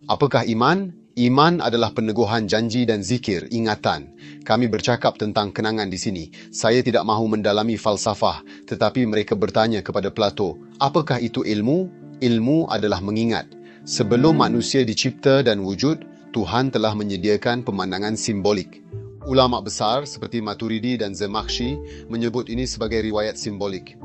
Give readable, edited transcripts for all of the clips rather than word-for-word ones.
Apakah iman? Iman adalah peneguhan janji dan zikir, ingatan. Kami bercakap tentang kenangan di sini. Saya tidak mahu mendalami falsafah, tetapi mereka bertanya kepada Plato, apakah itu ilmu? Ilmu adalah mengingat. Sebelum manusia dicipta dan wujud, Tuhan telah menyediakan pemandangan simbolik. Ulama besar seperti Maturidi dan Zemakhshi menyebut ini sebagai riwayat simbolik.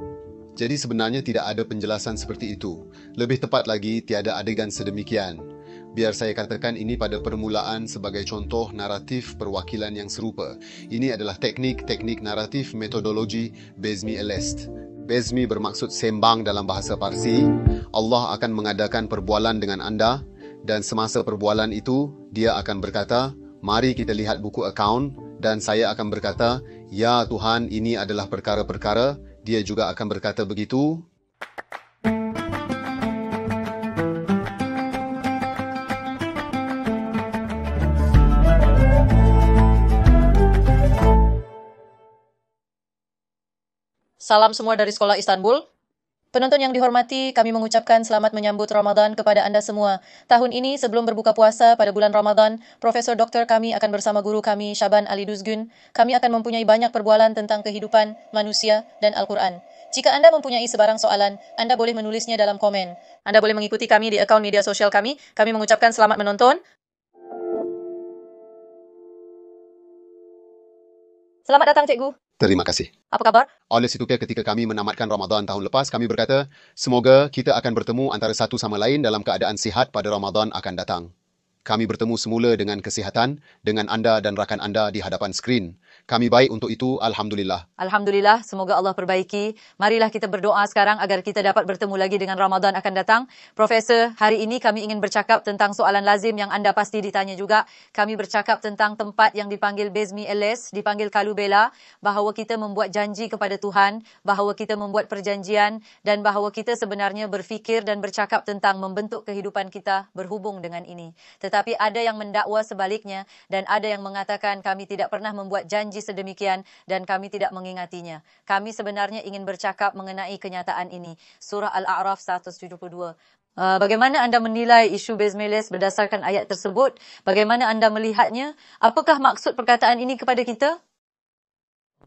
Jadi sebenarnya tidak ada penjelasan seperti itu. Lebih tepat lagi, tiada adegan sedemikian. Biar saya katakan ini pada permulaan sebagai contoh naratif perwakilan yang serupa. Ini adalah teknik naratif metodologi Bezmi Elest. Bezmi bermaksud sembang dalam bahasa Parsi. Allah akan mengadakan perbualan dengan anda dan semasa perbualan itu, dia akan berkata, mari kita lihat buku akaun dan saya akan berkata, ya Tuhan, ini adalah perkara-perkara. Dia juga akan berkata begitu. Salam semua dari Sekolah Istanbul. Penonton yang dihormati, kami mengucapkan selamat menyambut Ramadan kepada anda semua. Tahun ini sebelum berbuka puasa pada bulan Ramadan, Profesor Doktor kami akan bersama guru kami Syaban Ali Duzgun. Kami akan mempunyai banyak perbualan tentang kehidupan, manusia dan Al-Quran. Jika anda mempunyai sebarang soalan, anda boleh menulisnya dalam komen. Anda boleh mengikuti kami di akaun media sosial kami. Kami mengucapkan selamat menonton. Selamat datang, Cikgu. Terima kasih. Apa kabar? Oleh situ ketika kami menamatkan Ramadan tahun lepas, kami berkata, semoga kita akan bertemu antara satu sama lain dalam keadaan sihat pada Ramadan akan datang. Kami bertemu semula dengan kesihatan, dengan anda dan rakan anda di hadapan skrin. Kami baik untuk itu, Alhamdulillah. Alhamdulillah, semoga Allah perbaiki. Marilah kita berdoa sekarang agar kita dapat bertemu lagi dengan Ramadan akan datang. Profesor, hari ini kami ingin bercakap tentang soalan lazim yang anda pasti ditanya juga. Kami bercakap tentang tempat yang dipanggil Bezmi Eles, dipanggil Kalubela, bahawa kita membuat janji kepada Tuhan, bahawa kita membuat perjanjian dan bahawa kita sebenarnya berfikir dan bercakap tentang membentuk kehidupan kita berhubung dengan ini. Tetapi ada yang mendakwa sebaliknya dan ada yang mengatakan kami tidak pernah membuat janji sedemikian dan kami tidak mengingatinya. Kami sebenarnya ingin bercakap mengenai kenyataan ini. Surah Al-A'raf 172. Bagaimana anda menilai isu Bezmi Eles berdasarkan ayat tersebut? Bagaimana anda melihatnya? Apakah maksud perkataan ini kepada kita?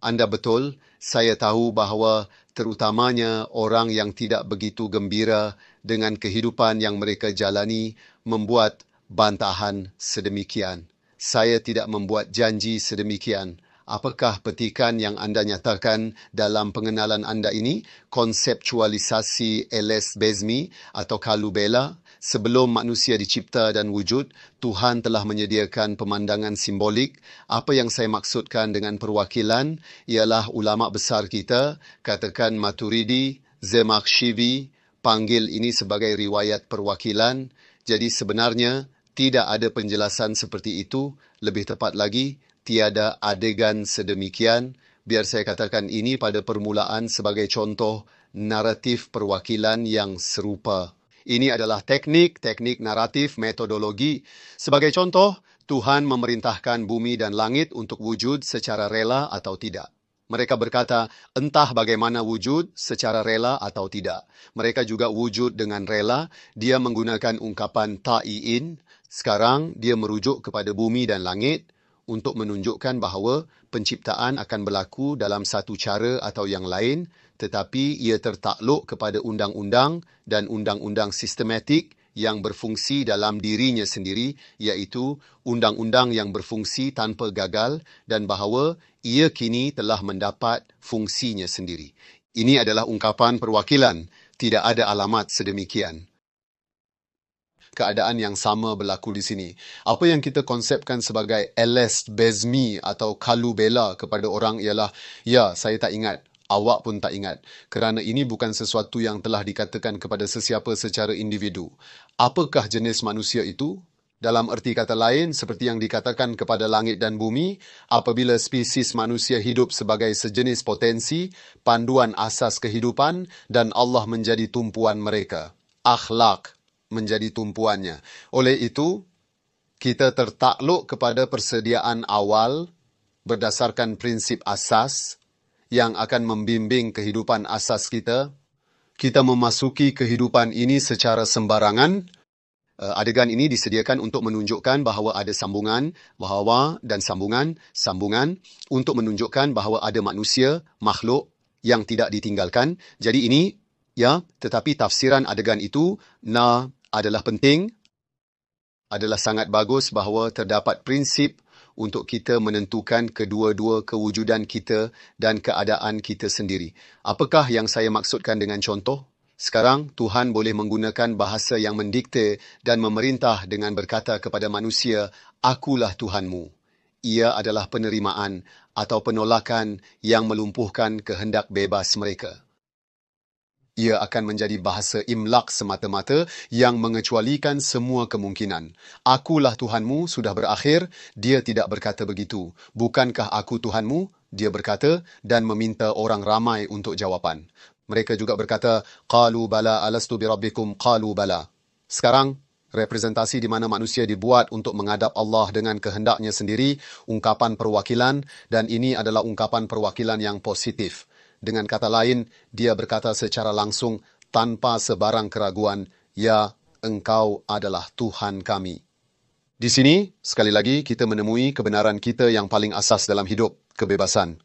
Anda betul, saya tahu bahawa terutamanya orang yang tidak begitu gembira dengan kehidupan yang mereka jalani membuat bantahan sedemikian. Saya tidak membuat janji sedemikian. Apakah petikan yang anda nyatakan dalam pengenalan anda ini? Konseptualisasi Eles Bezmi atau Kalubela? Sebelum manusia dicipta dan wujud, Tuhan telah menyediakan pemandangan simbolik. Apa yang saya maksudkan dengan perwakilan ialah ulama besar kita, katakan Maturidi, Zemakhshi, panggil ini sebagai riwayat perwakilan. Jadi sebenarnya tidak ada penjelasan seperti itu. Lebih tepat lagi, tiada adegan sedemikian. Biar saya katakan ini pada permulaan sebagai contoh naratif perwakilan yang serupa. Ini adalah teknik naratif metodologi. Sebagai contoh, Tuhan memerintahkan bumi dan langit untuk wujud secara rela atau tidak. Mereka berkata, entah bagaimana wujud secara rela atau tidak. Mereka juga wujud dengan rela. Dia menggunakan ungkapan ta'iin. Sekarang dia merujuk kepada bumi dan langit untuk menunjukkan bahawa penciptaan akan berlaku dalam satu cara atau yang lain, tetapi ia tertakluk kepada undang-undang dan undang-undang sistematik yang berfungsi dalam dirinya sendiri, iaitu undang-undang yang berfungsi tanpa gagal dan bahawa ia kini telah mendapat fungsinya sendiri. Ini adalah ungkapan perwakilan, tidak ada alamat sedemikian. Keadaan yang sama berlaku di sini. Apa yang kita konsepkan sebagai Eles Bezmi atau Kalubela kepada orang ialah, ya, saya tak ingat. Awak pun tak ingat. Kerana ini bukan sesuatu yang telah dikatakan kepada sesiapa secara individu. Apakah jenis manusia itu? Dalam erti kata lain, seperti yang dikatakan kepada langit dan bumi, apabila spesies manusia hidup sebagai sejenis potensi, panduan asas kehidupan dan Allah menjadi tumpuan mereka. Akhlak menjadi tumpuannya. Oleh itu, kita tertakluk kepada persediaan awal berdasarkan prinsip asas yang akan membimbing kehidupan asas kita. Kita memasuki kehidupan ini secara sembarangan Adegan ini disediakan untuk menunjukkan bahawa ada sambungan, bahawa dan sambungan untuk menunjukkan bahawa ada manusia, makhluk yang tidak ditinggalkan. Jadi ini, tetapi tafsiran adegan itu adalah penting, adalah sangat bagus bahawa terdapat prinsip untuk kita menentukan kedua-dua kewujudan kita dan keadaan kita sendiri. Apakah yang saya maksudkan dengan contoh? Sekarang, Tuhan boleh menggunakan bahasa yang mendikte dan memerintah dengan berkata kepada manusia, "Akulah Tuhanmu." Ia adalah penerimaan atau penolakan yang melumpuhkan kehendak bebas mereka. Ia akan menjadi bahasa imlak semata-mata yang mengecualikan semua kemungkinan. "Akulah Tuhanmu" sudah berakhir, dia tidak berkata begitu. "Bukankah aku Tuhanmu?" dia berkata dan meminta orang ramai untuk jawapan. Mereka juga berkata, "Qalu bala alastu birabbikum?" Qalu bala. Sekarang, representasi di mana manusia dibuat untuk menghadap Allah dengan kehendaknya sendiri, ungkapan perwakilan, dan ini adalah ungkapan perwakilan yang positif. Dengan kata lain, dia berkata secara langsung tanpa sebarang keraguan, "Ya, Engkau adalah Tuhan kami." Di sini, sekali lagi, kita menemui kebenaran kita yang paling asas dalam hidup, kebebasan.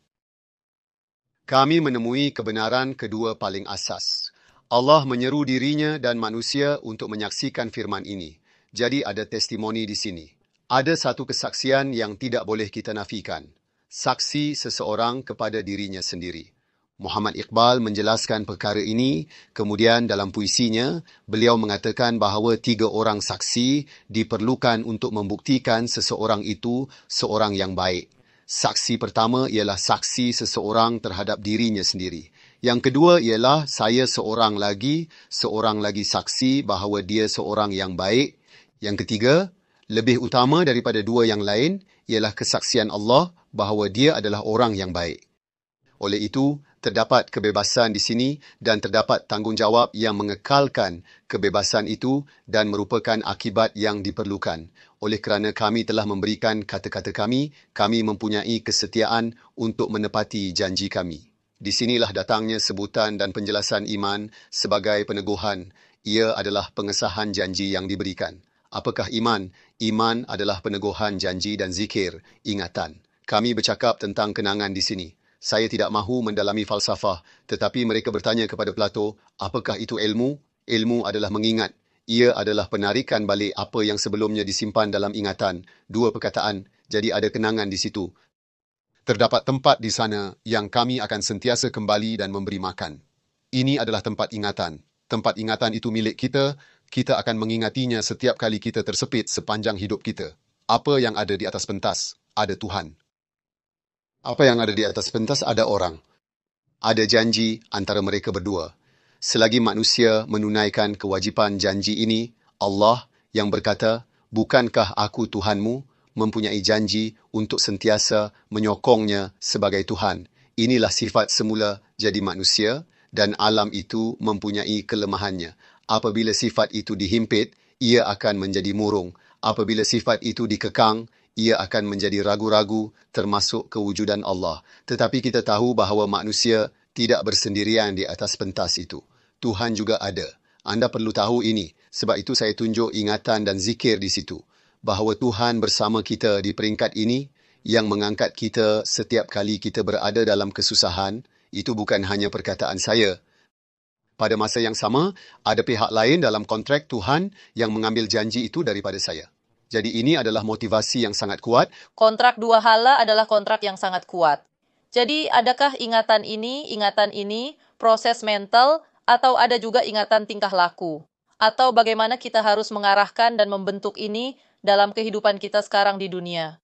Kami menemui kebenaran kedua paling asas. Allah menyeru dirinya dan manusia untuk menyaksikan firman ini. Jadi ada testimoni di sini. Ada satu kesaksian yang tidak boleh kita nafikan. Saksi seseorang kepada dirinya sendiri. Muhammad Iqbal menjelaskan perkara ini, kemudian dalam puisinya, beliau mengatakan bahawa 3 orang saksi diperlukan untuk membuktikan seseorang itu seorang yang baik. Saksi pertama ialah saksi seseorang terhadap dirinya sendiri. Yang kedua ialah saya seorang lagi saksi bahawa dia seorang yang baik. Yang ketiga, lebih utama daripada 2 yang lain, ialah kesaksian Allah bahawa dia adalah orang yang baik. Oleh itu, terdapat kebebasan di sini dan terdapat tanggungjawab yang mengekalkan kebebasan itu dan merupakan akibat yang diperlukan. Oleh kerana kami telah memberikan kata-kata kami mempunyai kesetiaan untuk menepati janji kami. Di sinilah datangnya sebutan dan penjelasan iman sebagai peneguhan. Ia adalah pengesahan janji yang diberikan. Apakah iman? Iman adalah peneguhan janji dan zikir, ingatan. Kami bercakap tentang kenangan di sini. Saya tidak mahu mendalami falsafah, tetapi mereka bertanya kepada Plato, apakah itu ilmu? Ilmu adalah mengingat. Ia adalah penarikan balik apa yang sebelumnya disimpan dalam ingatan. 2 perkataan, jadi ada kenangan di situ. Terdapat tempat di sana yang kami akan sentiasa kembali dan memberi makan. Ini adalah tempat ingatan. Tempat ingatan itu milik kita, kita akan mengingatinya setiap kali kita tersepit sepanjang hidup kita. Apa yang ada di atas pentas? Ada Tuhan. Apa yang ada di atas pentas? Ada orang. Ada janji antara mereka berdua. Selagi manusia menunaikan kewajipan janji ini, Allah yang berkata, "Bukankah aku Tuhanmu?" mempunyai janji untuk sentiasa menyokongnya sebagai Tuhan. Inilah sifat semula jadi manusia dan alam itu mempunyai kelemahannya. Apabila sifat itu dihimpit, ia akan menjadi murung. Apabila sifat itu dikekang, ia akan menjadi ragu-ragu termasuk kewujudan Allah. Tetapi kita tahu bahawa manusia tidak bersendirian di atas pentas itu. Tuhan juga ada. Anda perlu tahu ini. Sebab itu saya tunjuk ingatan dan zikir di situ. Bahawa Tuhan bersama kita di peringkat ini yang mengangkat kita setiap kali kita berada dalam kesusahan. Itu bukan hanya perkataan saya. Pada masa yang sama, ada pihak lain dalam kontrak Tuhan yang mengambil janji itu daripada saya. Jadi ini adalah motivasi yang sangat kuat. Kontrak 2 hala adalah kontrak yang sangat kuat. Jadi adakah ingatan ini, proses mental, atau ada juga ingatan tingkah laku? Atau bagaimana kita harus mengarahkan dan membentuk ini dalam kehidupan kita sekarang di dunia?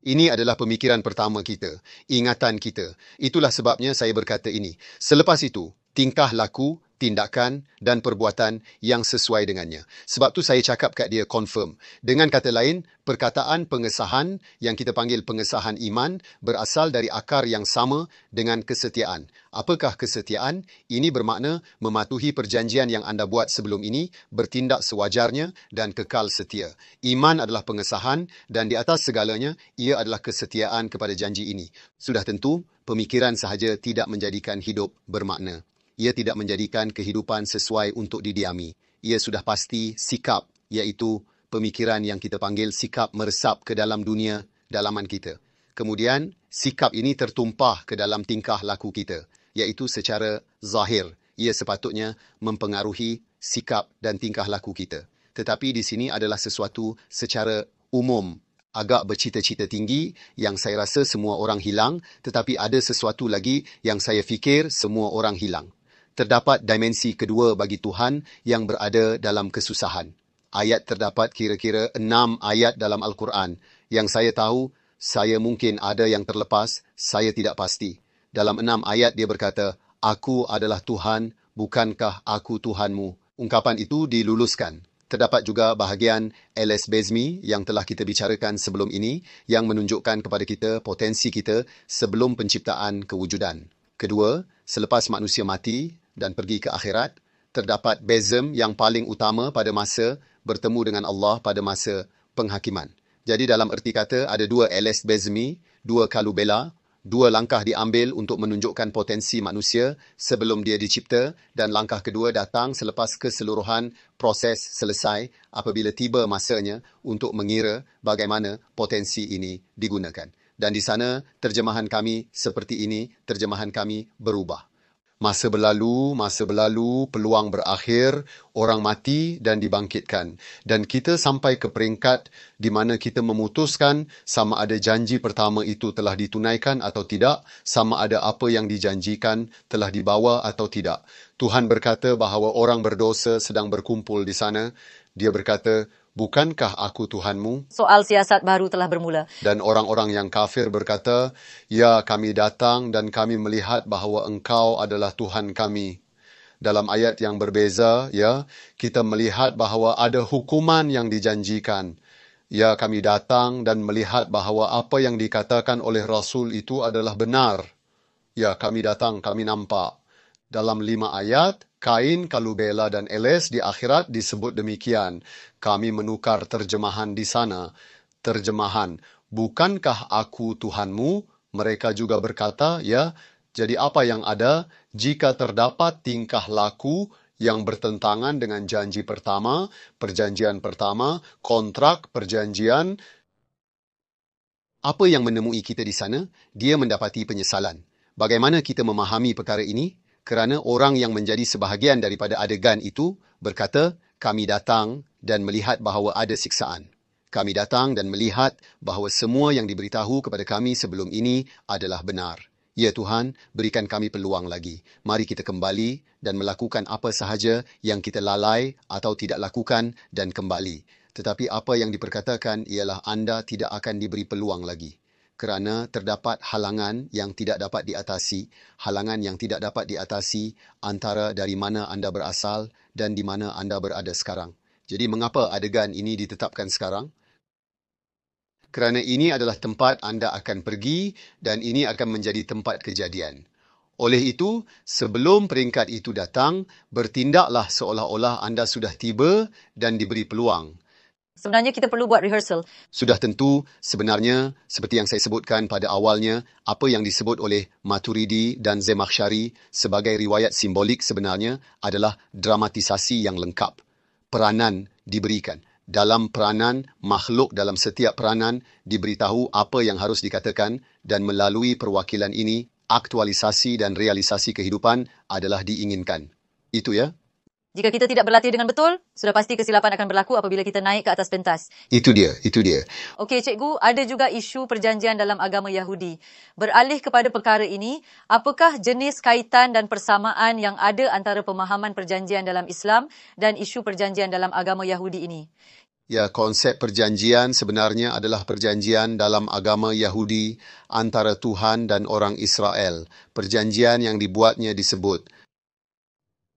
Ini adalah pemikiran pertama kita, ingatan kita. Itulah sebabnya saya berkata ini. Selepas itu, tingkah laku, tindakan dan perbuatan yang sesuai dengannya. Sebab tu saya cakap kat dia confirm. Dengan kata lain, perkataan pengesahan yang kita panggil pengesahan iman berasal dari akar yang sama dengan kesetiaan. Apakah kesetiaan? Ini bermakna mematuhi perjanjian yang anda buat sebelum ini, bertindak sewajarnya dan kekal setia. Iman adalah pengesahan dan di atas segalanya, ia adalah kesetiaan kepada janji ini. Sudah tentu, pemikiran sahaja tidak menjadikan hidup bermakna. Ia tidak menjadikan kehidupan sesuai untuk didiami. Ia sudah pasti sikap iaitu pemikiran yang kita panggil sikap meresap ke dalam dunia dalaman kita. Kemudian, sikap ini tertumpah ke dalam tingkah laku kita, iaitu secara zahir. Ia sepatutnya mempengaruhi sikap dan tingkah laku kita. Tetapi di sini adalah sesuatu secara umum, agak bercita-cita tinggi yang saya rasa semua orang hilang, tetapi ada sesuatu lagi yang saya fikir semua orang hilang. Terdapat dimensi kedua bagi Tuhan yang berada dalam kesusahan. Ayat terdapat kira-kira 6 ayat dalam Al-Quran. Yang saya tahu, saya mungkin ada yang terlepas, saya tidak pasti. Dalam 6 ayat dia berkata, "Aku adalah Tuhan, bukankah aku Tuhanmu?" Ungkapan itu diluluskan. Terdapat juga bahagian L.S. Bezmi yang telah kita bicarakan sebelum ini yang menunjukkan kepada kita potensi kita sebelum penciptaan kewujudan. Kedua, selepas manusia mati dan pergi ke akhirat, terdapat bezem yang paling utama pada masa bertemu dengan Allah pada masa penghakiman. Jadi dalam erti kata ada 2 L.S. Bezmi, 2 kalubela, 2 langkah diambil untuk menunjukkan potensi manusia sebelum dia dicipta dan langkah kedua datang selepas keseluruhan proses selesai apabila tiba masanya untuk mengira bagaimana potensi ini digunakan. Dan di sana terjemahan kami seperti ini, terjemahan kami berubah. Masa berlalu, peluang berakhir, orang mati dan dibangkitkan. Dan kita sampai ke peringkat di mana kita memutuskan sama ada janji pertama itu telah ditunaikan atau tidak, sama ada apa yang dijanjikan telah dibawa atau tidak. Tuhan berkata bahawa orang berdosa sedang berkumpul di sana. Dia berkata, "Bukankah aku Tuhanmu?" Soal siasat baru telah bermula. Dan orang-orang yang kafir berkata, "Ya, kami datang dan kami melihat bahawa Engkau adalah Tuhan kami." Dalam ayat yang berbeza, ya, kita melihat bahawa ada hukuman yang dijanjikan. Ya, kami datang dan melihat bahawa apa yang dikatakan oleh Rasul itu adalah benar. Ya, kami datang, kami nampak. Dalam 5 ayat, Kain, Kalubela dan Eles di akhirat disebut demikian. Kami menukar terjemahan di sana. Terjemahan, "Bukankah aku Tuhanmu?" Mereka juga berkata, ya, jadi apa yang ada jika terdapat tingkah laku yang bertentangan dengan janji pertama, perjanjian pertama, kontrak, perjanjian. Apa yang menemui kita di sana? Dia mendapati penyesalan. Bagaimana kita memahami perkara ini? Kerana orang yang menjadi sebahagian daripada adegan itu berkata, "Kami datang dan melihat bahawa ada siksaan. Kami datang dan melihat bahawa semua yang diberitahu kepada kami sebelum ini adalah benar. Ya Tuhan, berikan kami peluang lagi. Mari kita kembali dan melakukan apa sahaja yang kita lalai atau tidak lakukan dan kembali. Tetapi apa yang diperkatakan ialah anda tidak akan diberi peluang lagi. Kerana terdapat halangan yang tidak dapat diatasi, antara dari mana anda berasal dan di mana anda berada sekarang. Jadi mengapa adegan ini ditetapkan sekarang? Kerana ini adalah tempat anda akan pergi dan ini akan menjadi tempat kejadian. Oleh itu, sebelum peringkat itu datang, bertindaklah seolah-olah anda sudah tiba dan diberi peluang. Sebenarnya kita perlu buat rehearsal. Sudah tentu, sebenarnya, seperti yang saya sebutkan pada awalnya, apa yang disebut oleh Maturidi dan Zemakhsyari sebagai riwayat simbolik sebenarnya adalah dramatisasi yang lengkap. Peranan diberikan. Dalam peranan, makhluk dalam setiap peranan diberitahu apa yang harus dikatakan dan melalui perwakilan ini, aktualisasi dan realisasi kehidupan adalah diinginkan. Itu ya. Jika kita tidak berlatih dengan betul, sudah pasti kesilapan akan berlaku apabila kita naik ke atas pentas. Itu dia. Okey, cikgu, ada juga isu perjanjian dalam agama Yahudi. Beralih kepada perkara ini, apakah jenis kaitan dan persamaan yang ada antara pemahaman perjanjian dalam Islam dan isu perjanjian dalam agama Yahudi ini? Ya, konsep perjanjian sebenarnya adalah perjanjian dalam agama Yahudi antara Tuhan dan orang Israel. Perjanjian yang dibuatnya disebut.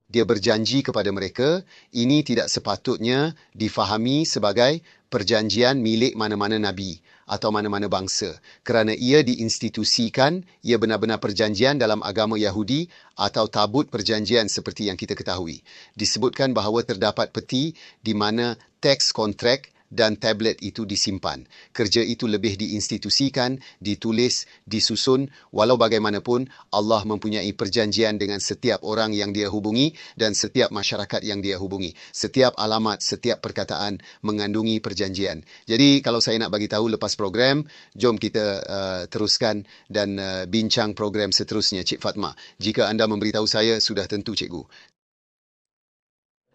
Dia berjanji kepada mereka, ini tidak sepatutnya difahami sebagai perjanjian milik mana-mana nabi atau mana-mana bangsa. Kerana ia diinstitusikan, ia benar-benar perjanjian dalam agama Yahudi atau tabut perjanjian seperti yang kita ketahui. Disebutkan bahawa terdapat peti di mana teks kontrak dan tablet itu disimpan. Kerja itu lebih diinstitusikan, ditulis, disusun. Walau bagaimanapun, Allah mempunyai perjanjian dengan setiap orang yang dia hubungi dan setiap masyarakat yang dia hubungi. Setiap alamat, setiap perkataan mengandungi perjanjian. Jadi kalau saya nak bagi tahu lepas program, jom kita teruskan dan bincang program seterusnya, Cik Fatma. Jika anda memberitahu saya, sudah tentu cikgu.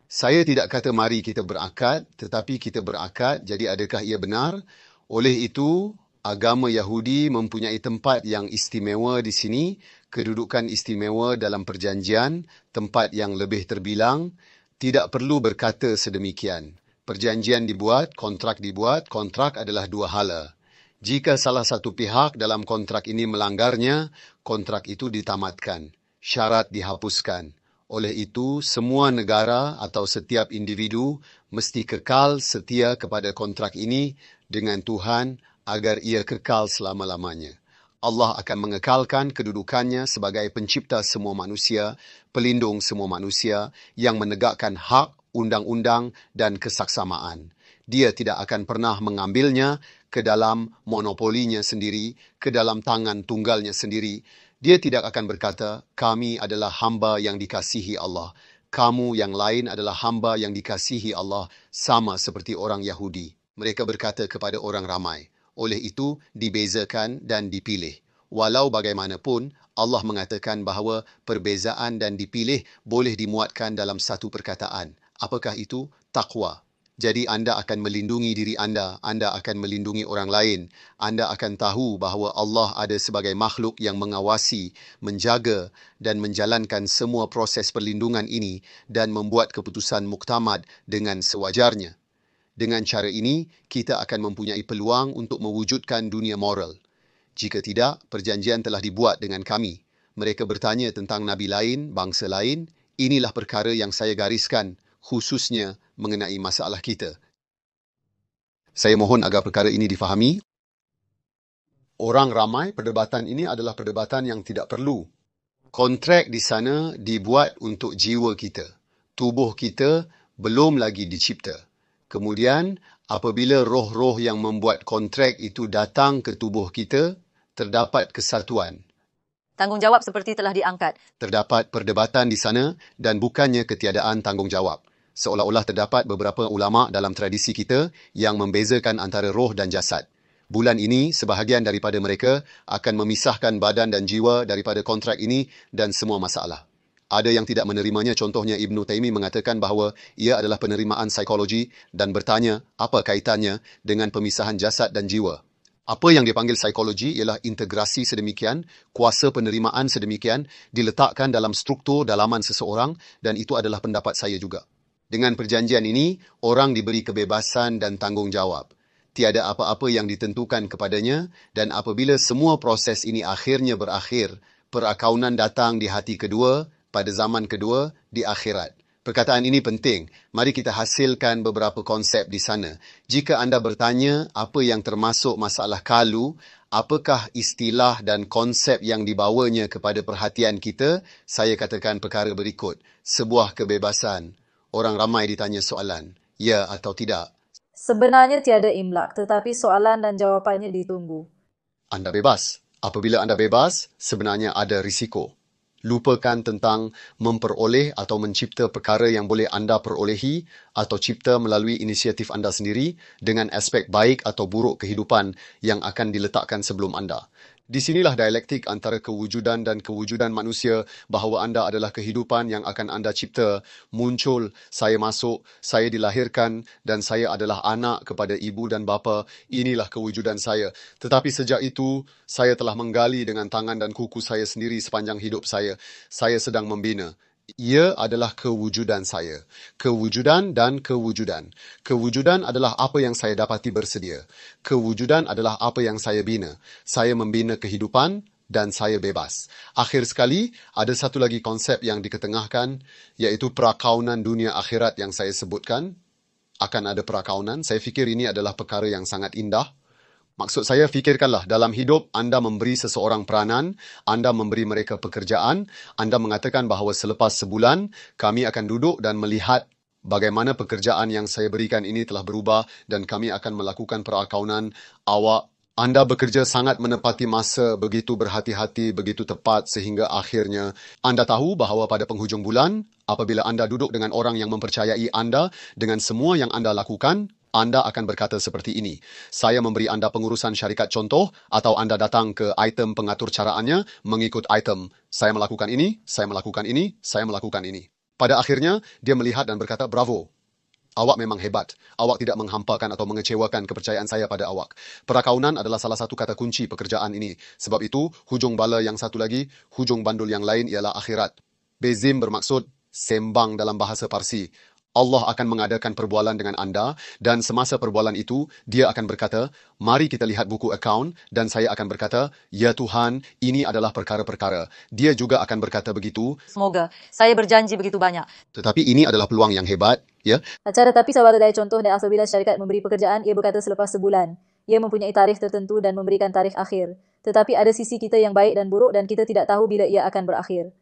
Saya tidak kata mari kita berakad, tetapi kita berakad, jadi adakah ia benar? Oleh itu, agama Yahudi mempunyai tempat yang istimewa di sini, kedudukan istimewa dalam perjanjian, tempat yang lebih terbilang, tidak perlu berkata sedemikian. Perjanjian dibuat, kontrak adalah dua hala. Jika salah satu pihak dalam kontrak ini melanggarnya, kontrak itu ditamatkan, syarat dihapuskan. Oleh itu, semua negara atau setiap individu mesti kekal setia kepada kontrak ini dengan Tuhan agar ia kekal selama-lamanya. Allah akan mengekalkan kedudukannya sebagai pencipta semua manusia, pelindung semua manusia yang menegakkan hak, undang-undang dan kesaksamaan. Dia tidak akan pernah mengambilnya ke dalam monopolinya sendiri, ke dalam tangan tunggalnya sendiri. Dia tidak akan berkata, kami adalah hamba yang dikasihi Allah. Kamu yang lain adalah hamba yang dikasihi Allah, sama seperti orang Yahudi. Mereka berkata kepada orang ramai. Oleh itu, dibezakan dan dipilih. Walau bagaimanapun, Allah mengatakan bahawa perbezaan dan dipilih boleh dimuatkan dalam satu perkataan. Apakah itu? Taqwa. Jadi anda akan melindungi diri anda akan melindungi orang lain. Anda akan tahu bahawa Allah ada sebagai makhluk yang mengawasi, menjaga dan menjalankan semua proses perlindungan ini dan membuat keputusan muktamad dengan sewajarnya. Dengan cara ini, kita akan mempunyai peluang untuk mewujudkan dunia moral. Jika tidak, perjanjian telah dibuat dengan kami. Mereka bertanya tentang nabi lain, bangsa lain. Inilah perkara yang saya gariskan, khususnya mengenai masalah kita. Saya mohon agar perkara ini difahami. Orang ramai, perdebatan ini adalah perdebatan yang tidak perlu. Kontrak di sana dibuat untuk jiwa kita. Tubuh kita belum lagi dicipta. Kemudian, apabila roh-roh yang membuat kontrak itu datang ke tubuh kita, terdapat kesatuan. Tanggungjawab seperti telah diangkat. Terdapat perdebatan di sana dan bukannya ketiadaan tanggungjawab. Seolah-olah terdapat beberapa ulama dalam tradisi kita yang membezakan antara roh dan jasad. Bulan ini, sebahagian daripada mereka akan memisahkan badan dan jiwa daripada kontrak ini dan semua masalah. Ada yang tidak menerimanya, contohnya Ibn Taimi mengatakan bahawa ia adalah penerimaan psikologi dan bertanya apa kaitannya dengan pemisahan jasad dan jiwa. Apa yang dipanggil psikologi ialah integrasi sedemikian, kuasa penerimaan sedemikian, diletakkan dalam struktur dalaman seseorang dan itu adalah pendapat saya juga. Dengan perjanjian ini, orang diberi kebebasan dan tanggungjawab. Tiada apa-apa yang ditentukan kepadanya dan apabila semua proses ini akhirnya berakhir, perakaunan datang di hati kedua, pada zaman kedua, di akhirat. Perkataan ini penting. Mari kita hasilkan beberapa konsep di sana. Jika anda bertanya apa yang termasuk masalah kalu, apakah istilah dan konsep yang dibawanya kepada perhatian kita, saya katakan perkara berikut. Sebuah kebebasan. Orang ramai ditanya soalan, ya atau tidak. Sebenarnya tiada imlak, tetapi soalan dan jawapannya ditunggu. Anda bebas. Apabila anda bebas, sebenarnya ada risiko. Lupakan tentang memperoleh atau mencipta perkara yang boleh anda perolehi atau cipta melalui inisiatif anda sendiri dengan aspek baik atau buruk kehidupan yang akan diletakkan sebelum anda. Di sinilah dialektik antara kewujudan dan kewujudan manusia bahawa anda adalah kehidupan yang akan anda cipta, muncul, saya masuk, saya dilahirkan dan saya adalah anak kepada ibu dan bapa. Inilah kewujudan saya. Tetapi sejak itu, saya telah menggali dengan tangan dan kuku saya sendiri sepanjang hidup saya. Saya sedang membina. Ia adalah kewujudan saya. Kewujudan dan kewujudan. Kewujudan adalah apa yang saya dapati bersedia. Kewujudan adalah apa yang saya bina. Saya membina kehidupan dan saya bebas. Akhir sekali, ada satu lagi konsep yang diketengahkan, iaitu perakaunan dunia akhirat yang saya sebutkan. Akan ada perakaunan. Saya fikir ini adalah perkara yang sangat indah. Maksud saya, fikirkanlah, dalam hidup anda memberi seseorang peranan, anda memberi mereka pekerjaan, anda mengatakan bahawa selepas sebulan, kami akan duduk dan melihat bagaimana pekerjaan yang saya berikan ini telah berubah dan kami akan melakukan perakaunan. Anda bekerja sangat menepati masa, begitu berhati-hati, begitu tepat sehingga akhirnya anda tahu bahawa pada penghujung bulan, apabila anda duduk dengan orang yang mempercayai anda dengan semua yang anda lakukan, anda akan berkata seperti ini. Saya memberi anda pengurusan syarikat contoh atau anda datang ke item pengatur caraannya mengikut item. Saya melakukan ini, saya melakukan ini, saya melakukan ini. Pada akhirnya, dia melihat dan berkata, bravo. Awak memang hebat. Awak tidak menghampakan atau mengecewakan kepercayaan saya pada awak. Perakaunan adalah salah satu kata kunci pekerjaan ini. Sebab itu, hujung bala yang satu lagi, hujung bandul yang lain ialah akhirat. Bezim bermaksud sembang dalam bahasa Parsi. Allah akan mengadakan perbualan dengan anda dan semasa perbualan itu, dia akan berkata, mari kita lihat buku akaun dan saya akan berkata, ya Tuhan, ini adalah perkara-perkara. Dia juga akan berkata begitu. Semoga. Saya berjanji begitu banyak. Tetapi ini adalah peluang yang hebat, ya. Tapi sebagai contoh dan apabila syarikat memberi pekerjaan, ia berkata selepas sebulan. Ia mempunyai tarikh tertentu dan memberikan tarikh akhir. Tetapi ada sisi kita yang baik dan buruk dan kita tidak tahu bila ia akan berakhir.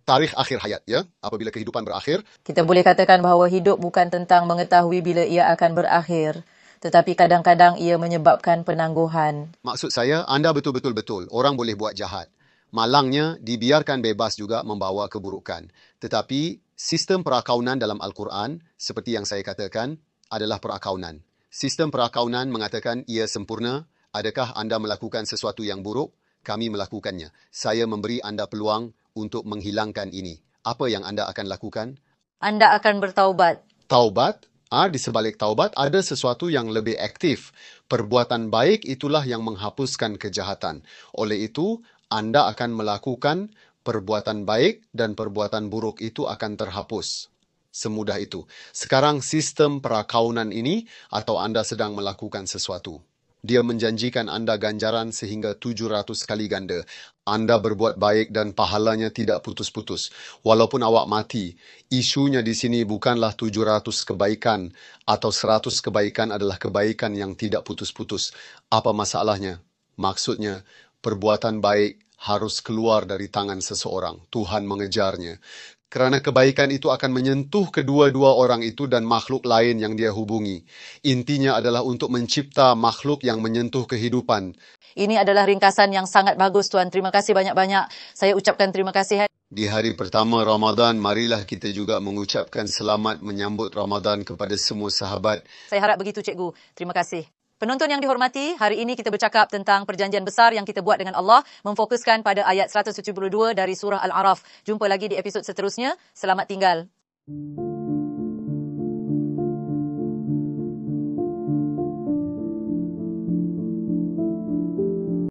Tarikh akhir hayat, ya. Apabila kehidupan berakhir, Kita boleh katakan bahawa hidup bukan tentang mengetahui bila ia akan berakhir, tetapi kadang-kadang ia menyebabkan penangguhan. maksud saya, anda betul-betul. Orang boleh buat jahat. Malangnya, dibiarkan bebas juga membawa keburukan. Tetapi, sistem perakaunan dalam Al-Quran, seperti yang saya katakan, adalah perakaunan. Sistem perakaunan mengatakan ia sempurna. Adakah anda melakukan sesuatu yang buruk? Kami melakukannya. Saya memberi anda peluang untuk menghilangkan ini. Apa yang anda akan lakukan? Anda akan bertaubat. Taubat, di sebalik taubat ada sesuatu yang lebih aktif. Perbuatan baik itulah yang menghapuskan kejahatan. Oleh itu, anda akan melakukan perbuatan baik dan perbuatan buruk itu akan terhapus. Semudah itu. Sekarang sistem perakaunan ini atau anda sedang melakukan sesuatu. Dia menjanjikan anda ganjaran sehingga 700 kali ganda. Anda berbuat baik dan pahalanya tidak putus-putus. Walaupun awak mati, isunya di sini bukanlah 700 kebaikan atau 100 kebaikan adalah kebaikan yang tidak putus-putus. Apa masalahnya? Maksudnya, perbuatan baik harus keluar dari tangan seseorang. Tuhan mengejarnya. Kerana kebaikan itu akan menyentuh kedua-dua orang itu dan makhluk lain yang dia hubungi. Intinya adalah untuk mencipta makhluk yang menyentuh kehidupan. Ini adalah ringkasan yang sangat bagus, Tuan. Terima kasih banyak-banyak. Saya ucapkan terima kasih. Di hari pertama Ramadan, marilah kita juga mengucapkan selamat menyambut Ramadan kepada semua sahabat. Saya harap begitu, Cikgu. Terima kasih. Penonton yang dihormati, hari ini kita bercakap tentang perjanjian besar yang kita buat dengan Allah, memfokuskan pada ayat 172 dari surah Al-A'raf. Jumpa lagi di episod seterusnya. Selamat tinggal.